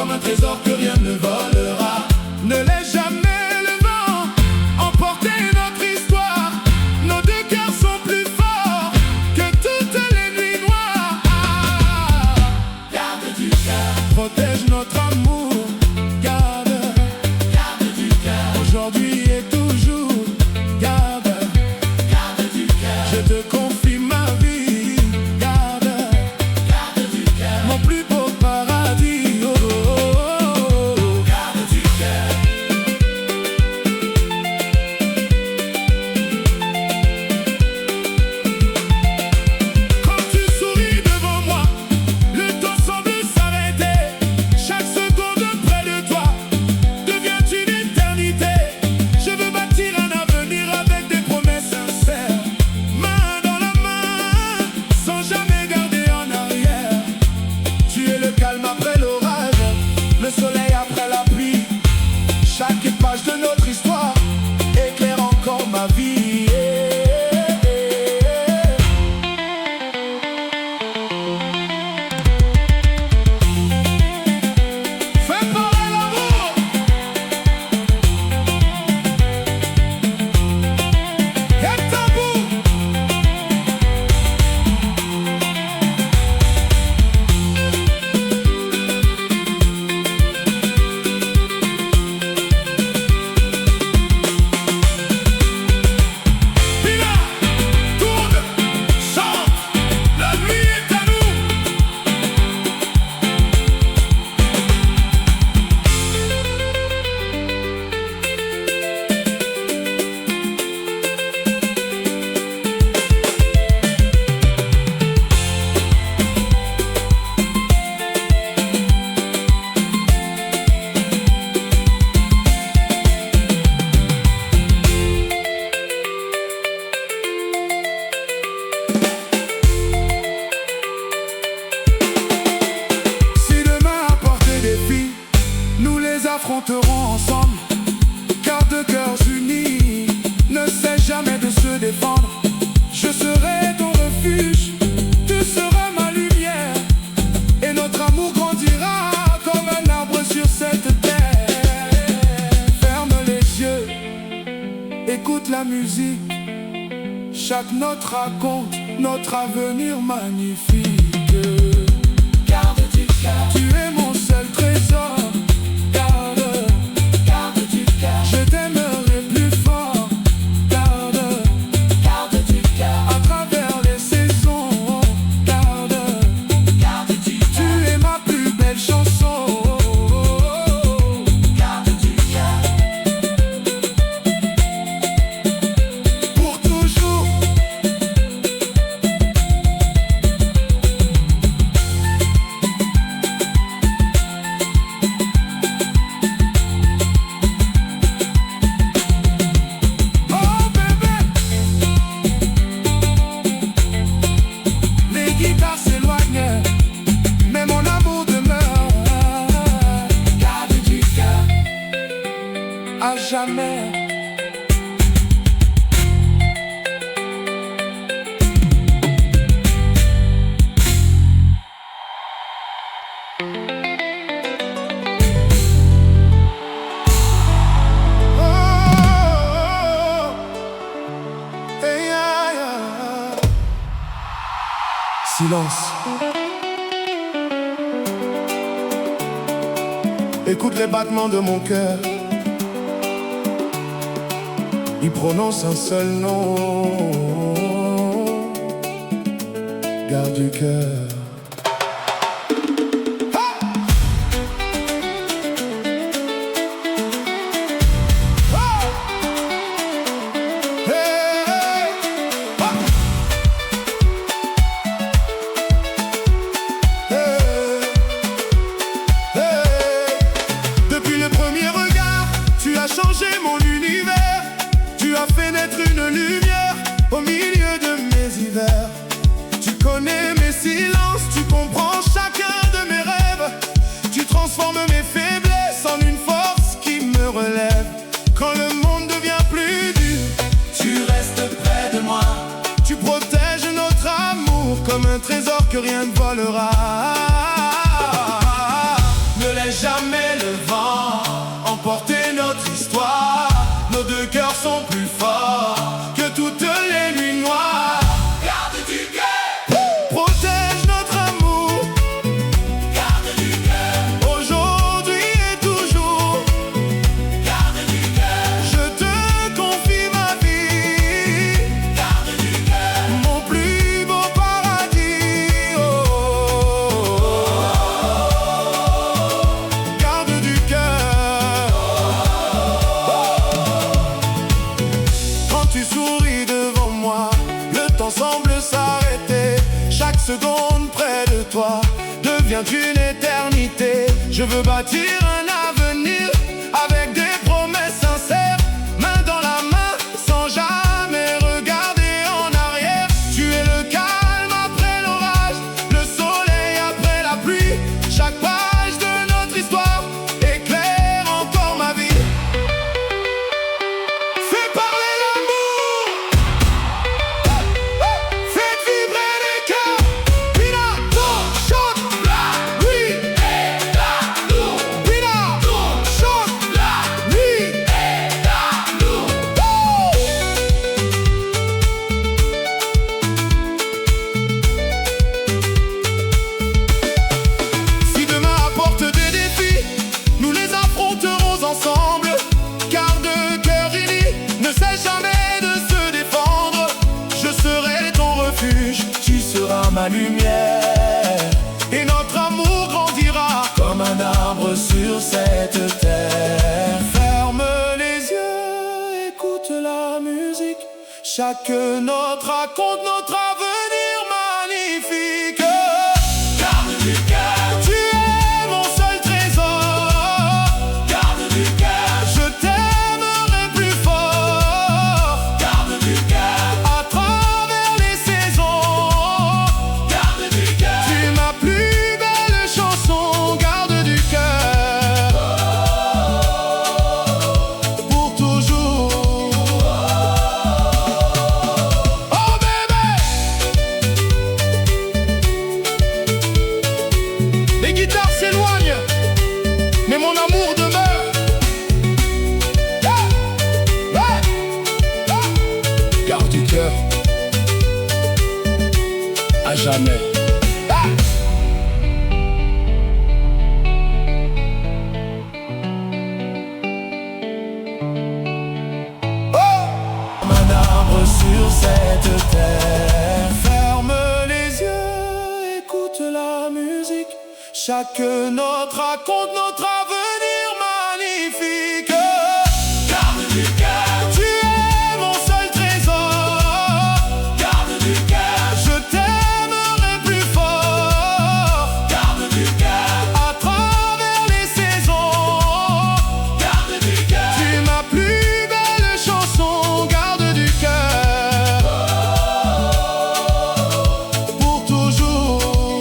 comme un trésor que rien ne volera. Ne laisse jamais le vent emporter notre histoire. Nos deux cœurs sont plus forts que toutes les nuits noires. Garde du cœur, Protège notre amour. Garde du cœur, aujourd'hui et toujours. Garde du cœur, je te confie ma vie. Garde du cœur, mon plus beau paradis. Oh, oh, oh, oh. garde du cœur. Quand tu souris devant moi, le temps semble s'arrêter. Chaque seconde près de toi devient une éternité. Je veux bâtir un avenir avec des promesses sincères. Main dans la main, sans jamais garder en arrière. Tu es le calme après l'orage, le soleil après la pluie. Chaque page de notre histoire éclaire encore ma vie. Fais parler l'amour. Et tambour. Pila, tourne, chante, la nuit est à nous. Si demain apporte des défis, nous les affronterons ensemble. Car deux cœurs unis ne cessent jamais de se défendre. Je serai ton refuge, tu seras ma lumière. Et notre amour grandira comme un arbre sur cette terre. Ferme les yeux, écoute la musique. Chaque note raconte notre avenir magnifique. Garde du cœur, Tu es mon seul trésor. garde du cœur, Je t'aimerai plus fort. Garde du cœur, à travers les saisons. Garde du cœur, tu es ma plus belle chanson. garde du cœur, Pour toujours. Oh bébé, les guitares s'éloignent, mais mon amour demeure. garde du cœur, À jamais. Oh, hey, yeah, yeah. Silence. Écoute les battements de mon cœur. Il prononce un seul nom. Garde du cœur. Depuis le premier regard, tu as changé mon univers. Tu as fait naître une lumière au milieu de mes hivers. Tu connais mes silences, tu comprends chacun de mes rêves. Tu transformes mes faiblesses en une force qui me relève. Quand le monde devient plus dur, tu restes près de moi, tu protèges notre amour comme un trésor que rien ne volera. ne laisse laisse jamais le vent emporter notre histoire. Nos deux cœurs sont plus forts que toutes les nuits noires. Garde du cœur, Protège notre amour, garde du cœur, aujourd'hui et toujours. garde du cœur, Je te confie ma vie, garde du cœur, mon plus beau paradis. Garde du cœur. Quand tu souris devant moi, le temps semble s'arrêter. Chaque seconde près de toi devient une éternité. Je veux bâtir un avenir avec des promesses sincères, main dans la main, sans jamais regarder en arrière. Tu es le calme après l'orage, le soleil après la pluie. Chaque page de notre histoire éclaire encore ma vie. Fais parler l'amour, faites vibrer les cœurs. Pinato, chante la nuit. Pinato, chante la nuit. Si demain apporte des défis, nous les affronterons ensemble. Car deux cœurs unis ne cessent jamais de se défendre. Je serai ton refuge, tu seras ma lumière. Et notre amour grandira comme un arbre sur cette terre. Ferme les yeux, écoute la musique. Chaque note raconte notre avenir magnifique. Garde du cœur, Tu es mon seul trésor, garde du cœur, je t'aimerai plus fort. garde du cœur, À travers les saisons, garde du cœur, tu es ma plus belle chanson. Garde du cœur, pour toujours. Oh bébé, les guitares s'éloignent, mais mon amour demeure. Garde du cœur, à jamais. Comme un arbre sur cette terre. Ferme les yeux, écoute la musique. Chaque note raconte notre avenir magnifique. garde du cœur, Tu es mon seul trésor, garde du cœur, je t'aimerai plus fort. garde du cœur, À travers les saisons, garde du cœur, tu es ma plus belle chanson. Garde du cœur, pour toujours.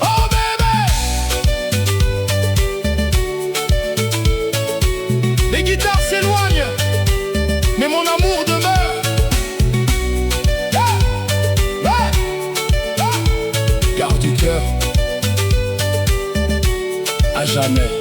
Oh bébé, les guitares s'éloignent, mais mon amour demeure. Garde du cœur, à jamais.